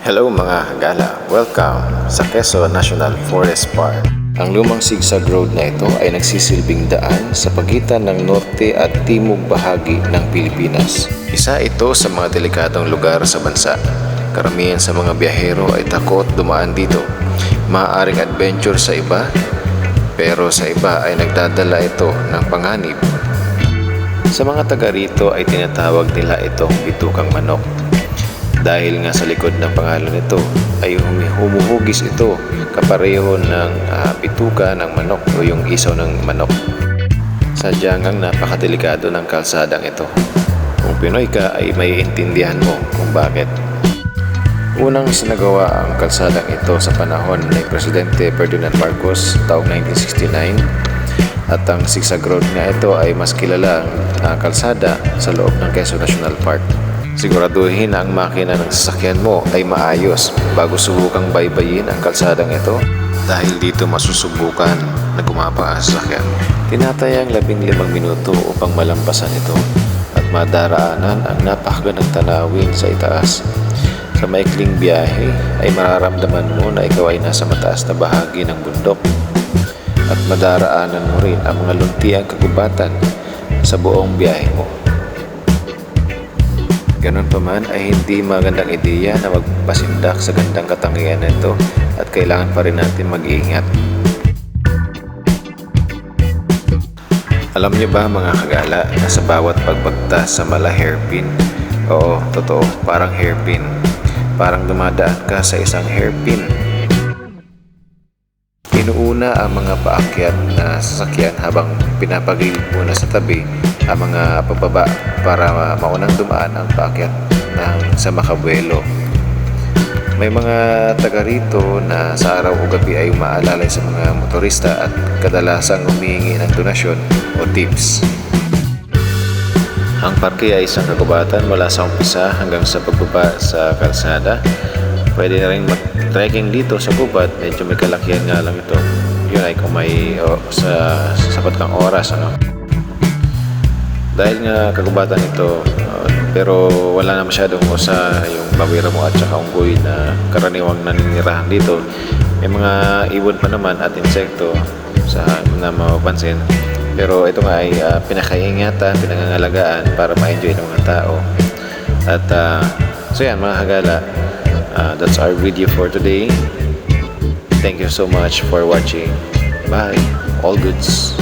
Hello mga gala, welcome sa Quezon National Forest Park. Ang lumang zigzag road na ito ay nagsisilbing daan sa pagitan ng norte at timog bahagi ng Pilipinas. Isa ito sa mga delikadong lugar sa bansa. Karamihan sa mga biyahero ay takot dumaan dito. Maaaring adventure sa iba, pero sa iba ay nagdadala ito ng panganib. Sa mga taga rito ay tinatawag nila itong bitukang manok. Dahil nga sa likod ng pangalan nito ay humuhugis ito kapareho ng bituka ng manok o yung isaw ng manok. Sadyang ang napakadelikado ng kalsadang ito. Kung Pinoy ka ay maiintindihan mo kung bakit. Unang sinagawa ang kalsadang ito sa panahon ni Presidente Ferdinand Marcos taong 1969 at ang zigzag road nga ito ay mas kilalang kalsada sa loob ng Quezon National Park. Siguraduhin na ang makina ng sasakyan mo ay maayos bago subukang baybayin ang kalsadang ito dahil dito masusubukan na gumapa ang sasakyan. Tinatayang 15 minuto upang malampasan ito at madaraanan ang napakagandang tanawin sa itaas. Sa maikling biyahe ay mararamdaman mo na ikaw ay nasa mataas na bahagi ng bundok at madaraanan mo rin ang mga luntiang kagubatan sa buong biyahe mo. Ganun pa man ay hindi magandang ideya na magpasindak sa gandang katangian nito at kailangan pa rin natin mag-iingat. Alam niyo ba mga kagala na sa bawat pagbagtas sa mala hairpin, oo, totoo, parang hairpin, parang dumadaan ka sa isang hairpin. Inuuna ang mga paakyat na sasakyan habang pinapagilid muna sa tabi ang mga pababa para maunang dumaan ang paakyat sa makabuelo. May mga taga rito na sa araw o gabi ay umaalalay sa mga motorista at kadalasang humihingi ng donasyon o tips. Ang parke ay isang kagubatan mula sa umpisa hanggang sa pagbaba sa kalsada. Pwede na rin mag-trekking dito sa gubat, medyo may kalakihan nga lang ito. Yun ay kung may sa sapat kang oras, Dahil nga kagubatan ito, pero wala na masyadong usa yung bawira mo at saka unggoy na karaniwang naninirahan dito. May mga ibon pa naman at insekto sa na mapapansin. Pero ito nga ay pinakaingatan, pinangangalagaan para ma-enjoy ng mga tao. At so yan mga kagala, that's our video for today. Thank you so much for watching. Bye. All goods.